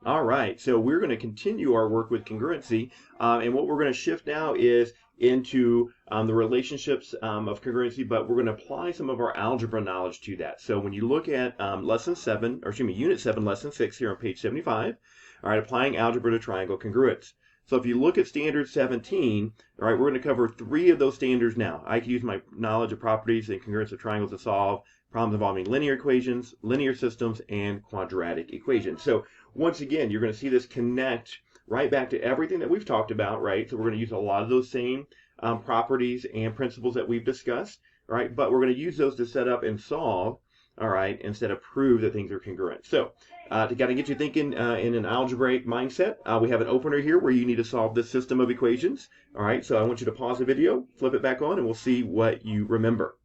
All right, so we're going to continue our work with congruency, and what we're going to shift now is into the relationships of congruency, but we're going to apply some of our algebra knowledge to that. So when you look at lesson 7, or excuse me, unit 7, lesson 6 here on page 75, all right, applying algebra to triangle congruence. So if you look at standard 17, all right, we're going to cover 3 of those standards now. I can use my knowledge of properties and congruence of triangles to solve problems involving linear equations, linear systems, and quadratic equations. So once again, you're going to see this connect right back to everything that we've talked about, right? So we're going to use a lot of those same properties and principles that we've discussed, right? But we're going to use those to set up and solve, all right, instead of prove that things are congruent. So to kind of get you thinking in an algebraic mindset, we have an opener here where you need to solve this system of equations, all right? So I want you to pause the video, flip it back on, and we'll see what you remember.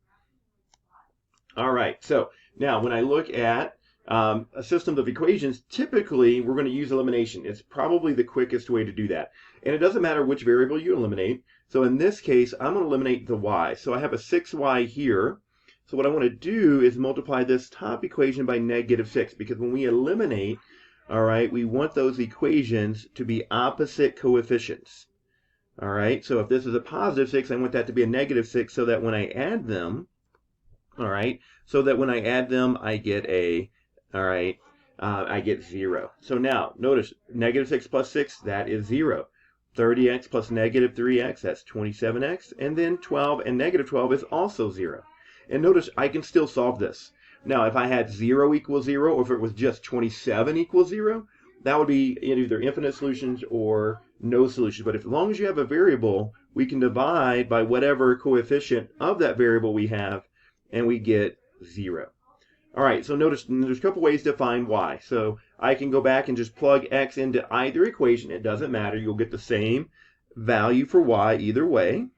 All right, so now when I look at a system of equations, typically we're going to use elimination. It's probably the quickest way to do that. And it doesn't matter which variable you eliminate. So in this case, I'm going to eliminate the y. So I have a 6y here. So what I want to do is multiply this top equation by -6, because when we eliminate, all right, we want those equations to be opposite coefficients. All right, so if this is a +6, I want that to be a -6 so that when I add them, all right, so that when I add them, I get a, all right, I get 0. So now, notice, -6 plus 6, that is 0. 30x plus -3x, that's 27x. And then 12 and -12 is also 0. And notice, I can still solve this. Now, if I had 0 equals 0, or if it was just 27 equals 0, that would be either infinite solutions or no solutions. But as long as you have a variable, we can divide by whatever coefficient of that variable we have, and we get 0. All right, so notice there's a couple ways to find y. So I can go back and just plug x into either equation. It doesn't matter. You'll get the same value for y either way.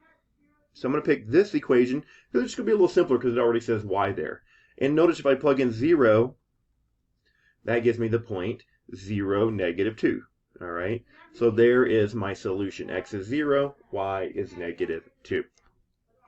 So I'm going to pick this equation because it's going to be a little simpler because it already says y there. And notice if I plug in 0, that gives me the point 0, -2. All right, so there is my solution. X is 0, y is -2.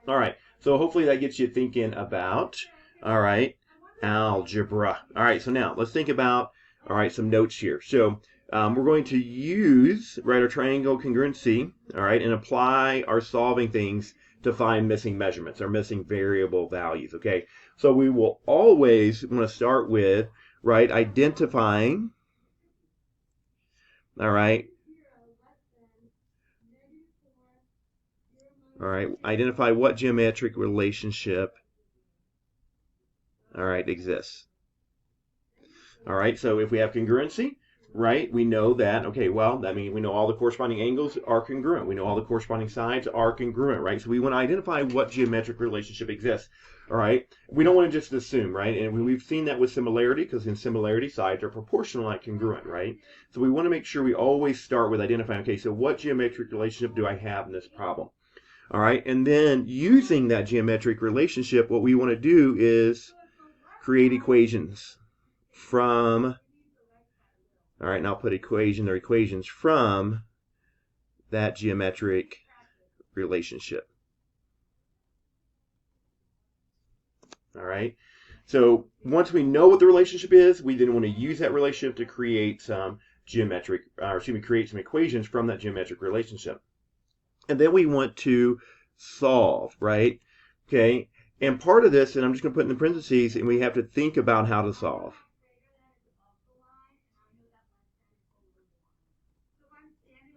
All right, so hopefully that gets you thinking about, all right, algebra. All right, so now let's think about, all right, some notes here. So we're going to use, right, our triangle congruency, all right, and apply our solving things to find missing measurements or missing variable values, okay? So we will always want to start with, right, identifying, all right, identify what geometric relationship, all right, exists. All right, so if we have congruency, right, we know that, okay, well, that means we know all the corresponding angles are congruent. We know all the corresponding sides are congruent, right? So we want to identify what geometric relationship exists, all right? We don't want to just assume, right? And we've seen that with similarity, because in similarity, sides are proportional, like congruent, right? So we want to make sure we always start with identifying, okay, so what geometric relationship do I have in this problem? All right, and then using that geometric relationship, what we want to do is create equations from, all right, and I'll put equation or equations from that geometric relationship. All right, so once we know what the relationship is, we then want to use that relationship to create some geometric, or excuse me, create some equations from that geometric relationship. And then we want to solve, right? Okay, and part of this, and I'm just going to put in the parentheses, and we have to think about how to solve.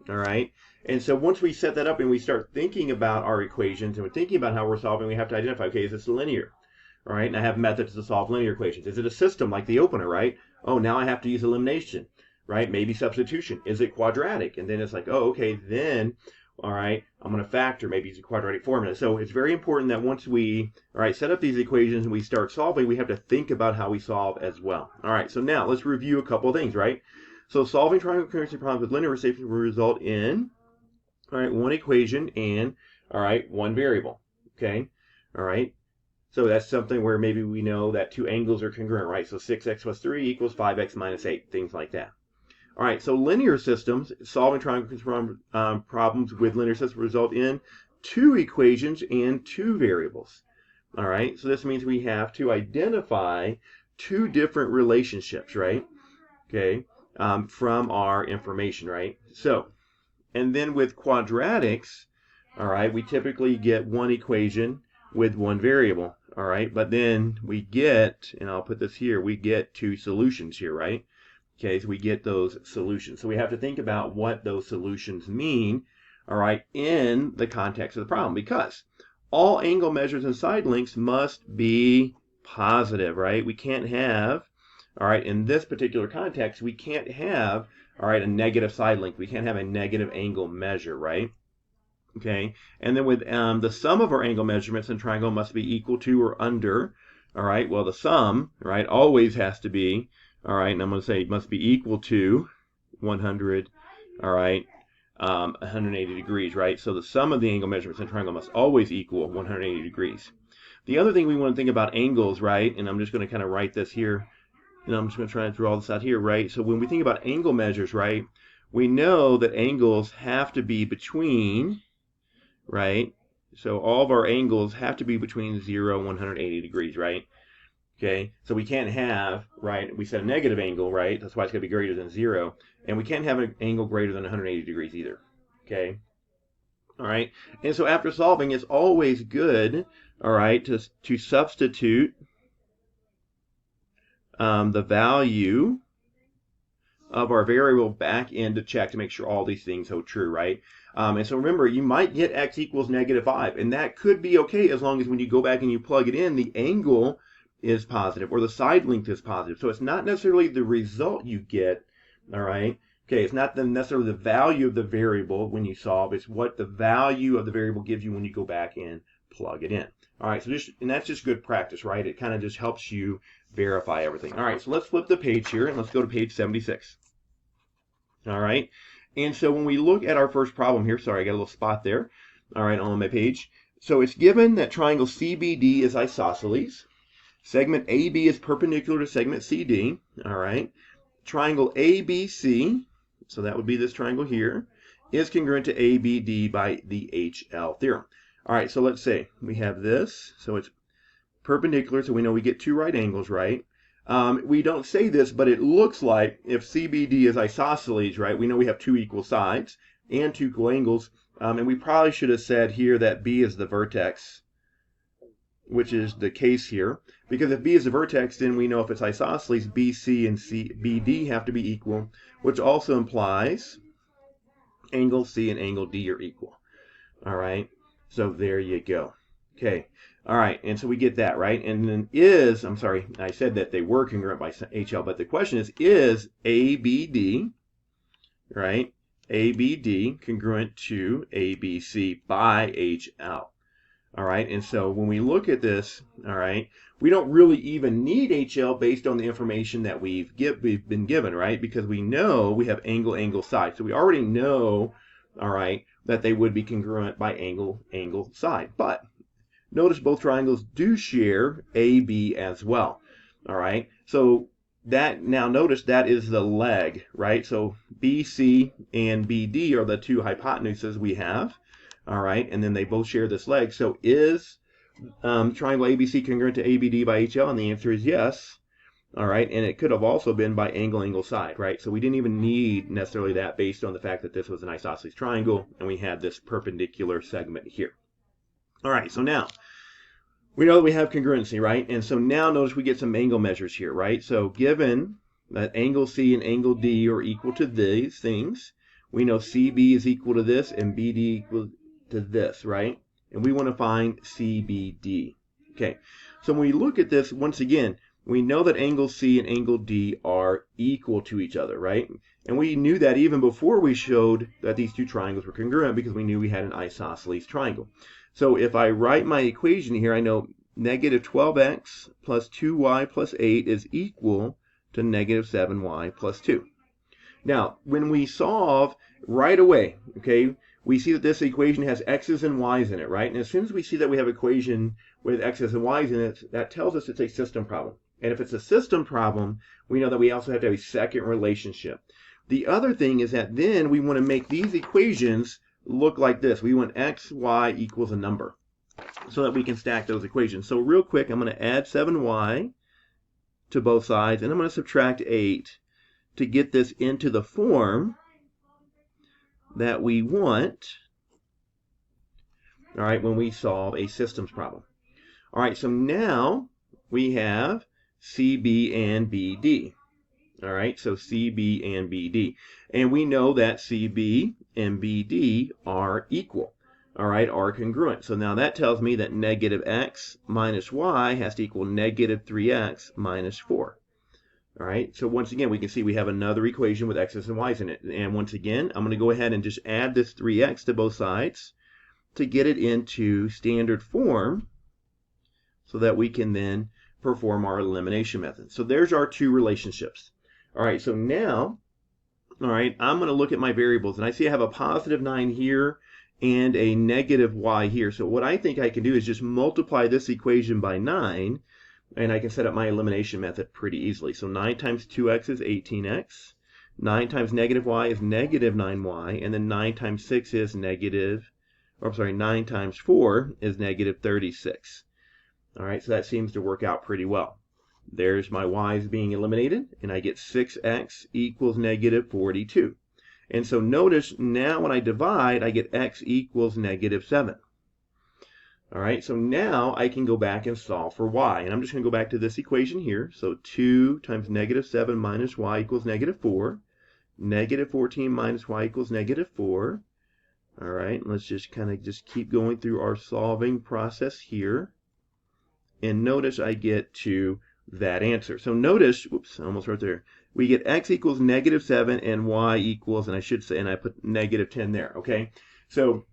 All right, and so once we set that up and we start thinking about our equations and we're thinking about how we're solving, we have to identify, okay, is this linear? All right, and I have methods to solve linear equations. Is it a system like the opener, right? Oh, now I have to use elimination, right? Maybe substitution. Is it quadratic? And then it's like, oh, okay, then, all right, I'm going to factor, maybe it's a quadratic formula. So it's very important that once we, all right, set up these equations and we start solving, we have to think about how we solve as well. All right, so now let's review a couple of things, right? So solving triangle congruency problems with linear relationship will result in, all right, one equation and, all right, one variable, okay? All right, so that's something where maybe we know that two angles are congruent, right? So 6x plus 3 equals 5x minus 8, things like that. All right, so linear systems, solving triangle problems with linear systems result in two equations and two variables. All right, so this means we have to identify two different relationships, right? Okay, from our information, right? So, and then with quadratics, all right, we typically get one equation with one variable, all right? But then we get, and I'll put this here, we get two solutions here, right? Okay, so we get those solutions. So we have to think about what those solutions mean, all right, in the context of the problem, because all angle measures and side lengths must be positive, right? We can't have, all right, in this particular context, we can't have, all right, a negative side length. We can't have a negative angle measure, right? Okay, and then with the sum of our angle measurements in triangle must be equal to or under, all right, well, the sum, right, always has to be, all right, and I'm going to say it must be equal to 100, all right, 180 degrees, right? So the sum of the angle measurements in triangle must always equal 180 degrees. The other thing we want to think about angles, right, and I'm just going to kind of write this here, and I'm just going to try to draw this out here, right? So when we think about angle measures, right, we know that angles have to be between, right? So all of our angles have to be between 0 and 180 degrees, right? Okay, so we can't have, right, we said a negative angle, right? That's why it's going to be greater than 0. And we can't have an angle greater than 180 degrees either, okay? All right, and so after solving, it's always good, all right, to substitute the value of our variable back in to check to make sure all these things hold true, right? And so remember, you might get x equals -5, and that could be okay as long as when you go back and you plug it in, the angle is positive or the side length is positive. So it's not necessarily the result you get, all right? Okay, it's not necessarily the value of the variable when you solve, it's what the value of the variable gives you when you go back and plug it in. All right, so and that's just good practice, right? It kind of just helps you verify everything. All right, so let's flip the page here and let's go to page 76. All right, and so when we look at our first problem here, sorry, I got a little spot there, all right, on my page. So it's given that triangle CBD is isosceles, segment AB is perpendicular to segment CD, all right, triangle ABC, so that would be this triangle here, is congruent to ABD by the HL theorem. All right, so let's say we have this, so it's perpendicular, so we know we get two right angles, right? We don't say this, but it looks like if CBD is isosceles, right, we know we have two equal sides and two equal angles, and we probably should have said here that B is the vertex, which is the case here, because if B is the vertex, then we know if it's isosceles, BC and BD have to be equal, which also implies angle C and angle D are equal. All right, so there you go. Okay. All right, and so we get that, right? And then I'm sorry, I said that they were congruent by HL, but the question is ABD, right? ABD congruent to ABC by HL. All right, and so when we look at this, all right, we don't really even need HL based on the information that we've been given, right? Because we know we have angle, angle, side. So we already know, all right, that they would be congruent by angle, angle, side. But notice both triangles do share AB as well. All right, so that, now notice that is the leg, right? So BC and BD are the two hypotenuses we have. All right, and then they both share this leg. So is triangle ABC congruent to ABD by HL? And the answer is yes. All right, and it could have also been by angle, angle, side, right? So we didn't even need necessarily that based on the fact that this was an isosceles triangle and we had this perpendicular segment here. All right, so now we know that we have congruency, right? And so now notice we get some angle measures here, right? So given that angle C and angle D are equal to these things, we know CB is equal to this and BD equal to this, right? And we want to find CBD. Okay, so when we look at this, once again, we know that angle C and angle D are equal to each other, right? And we knew that even before we showed that these two triangles were congruent because we knew we had an isosceles triangle. So if I write my equation here, I know negative 12x plus 2y plus 8 is equal to negative 7y plus 2. Now, when we solve right away, okay, we see that this equation has x's and y's in it, right? And as soon as we see that we have an equation with x's and y's in it, that tells us it's a system problem. And if it's a system problem, we know that we also have to have a second relationship. The other thing is that then we want to make these equations look like this. We want x, y equals a number so that we can stack those equations. So real quick, I'm going to add 7y to both sides, and I'm going to subtract 8 to get this into the form that we want, all right, when we solve a systems problem. All right, so now we have CB and BD. All right, so CB and BD. And we know that CB and BD are equal, all right, are congruent. So now that tells me that negative x minus y has to equal negative 3x minus 4. All right, so once again, we can see we have another equation with x's and y's in it. And once again, I'm going to go ahead and just add this 3x to both sides to get it into standard form so that we can then perform our elimination method. So there's our two relationships. All right, so now, all right, I'm going to look at my variables, and I see I have a positive 9 here and a negative y here. So what I think I can do is just multiply this equation by 9, and I can set up my elimination method pretty easily. So 9 times 2x is 18x. 9 times negative y is negative 9y, and then 9 times 6 is negative, or I'm sorry, 9 times 4 is negative 36. All right, so that seems to work out pretty well. There's my y's being eliminated, and I get 6x equals negative 42. And so notice now when I divide, I get x equals negative 7. All right, so now I can go back and solve for y. And I'm just going to go back to this equation here. So 2 times negative 7 minus y equals negative 4. Negative 14 minus y equals negative 4. All right, let's just kind of just keep going through our solving process here. And notice I get to that answer. So notice, whoops, I almost wrote there. We get x equals negative 7 and y equals, and I should say, and I put negative 10 there, okay? So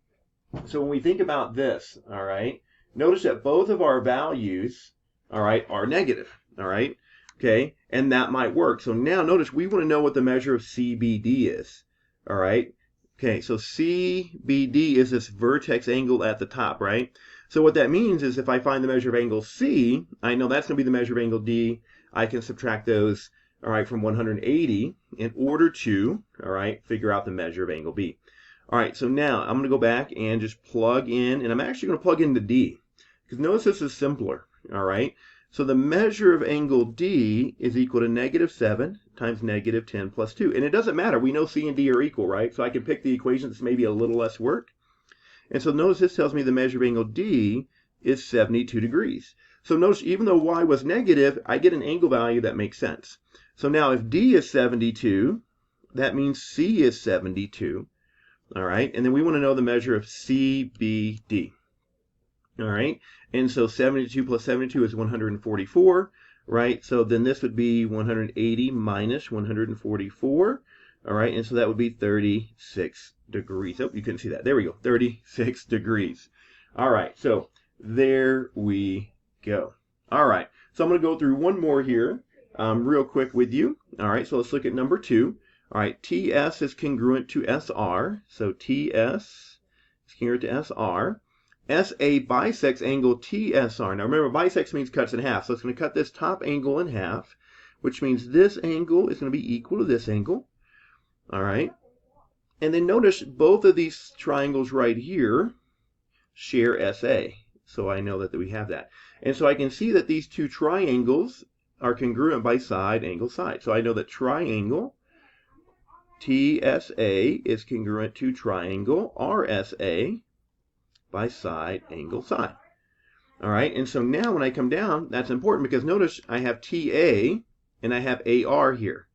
when we think about this, all right, notice that both of our values, all right, are negative, all right, okay? And that might work. So now notice we want to know what the measure of CBD is, all right? Okay, so CBD is this vertex angle at the top, right? So what that means is if I find the measure of angle C, I know that's going to be the measure of angle D. I can subtract those, all right, from 180 in order to, all right, figure out the measure of angle B. All right, so now I'm going to go back and just plug in, and I'm actually going to plug in the D, because notice this is simpler, all right? So the measure of angle D is equal to negative 7 times negative 10 plus 2. And it doesn't matter. We know C and D are equal, right? So I can pick the equation that's maybe a little less work. And so notice this tells me the measure of angle D is 72 degrees. So notice even though y was negative, I get an angle value that makes sense. So now if D is 72, that means C is 72. All right, and then we want to know the measure of CBD. All right, and so 72 plus 72 is 144, right? So then this would be 180 minus 144. All right, and so that would be 36 degrees. Oh, you couldn't see that. There we go, 36 degrees. All right, so there we go. All right, so I'm going to go through one more here real quick with you. All right, so let's look at number 2. All right, TS is congruent to SR. So TS is congruent to SR. SA bisects angle TSR. Now remember, bisects means cuts in half. So it's going to cut this top angle in half, which means this angle is going to be equal to this angle. All right. And then notice both of these triangles right here share SA. So I know that we have that. And so I can see that these two triangles are congruent by side, angle, side. So I know that triangle TSA is congruent to triangle RSA by side, angle, side. All right, and so now when I come down, that's important because notice I have TA and I have AR here.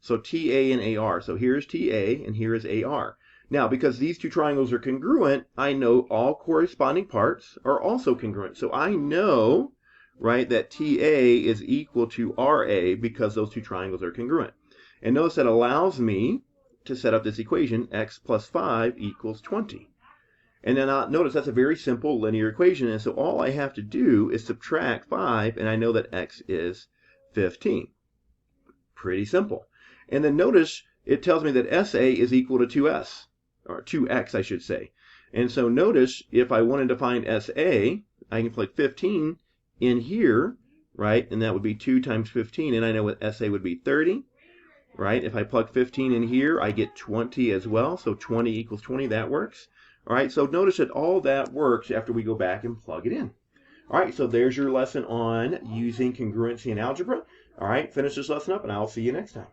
So TA and AR. So here's TA and here is AR. Now, because these two triangles are congruent, I know all corresponding parts are also congruent. So I know, right, that TA is equal to RA because those two triangles are congruent. And notice that allows me to set up this equation, x plus 5 equals 20. And then notice that's a very simple linear equation. And so all I have to do is subtract 5, and I know that x is 15. Pretty simple. And then notice it tells me that SA is equal to 2s, or 2x, I should say. And so notice if I wanted to find SA, I can plug 15 in here, right? And that would be 2 times 15, and I know what SA would be 30. Right? If I plug 15 in here, I get 20 as well. So 20 equals 20, that works. All right, so notice that all that works after we go back and plug it in. All right, so there's your lesson on using congruency in algebra. All right, finish this lesson up, and I'll see you next time.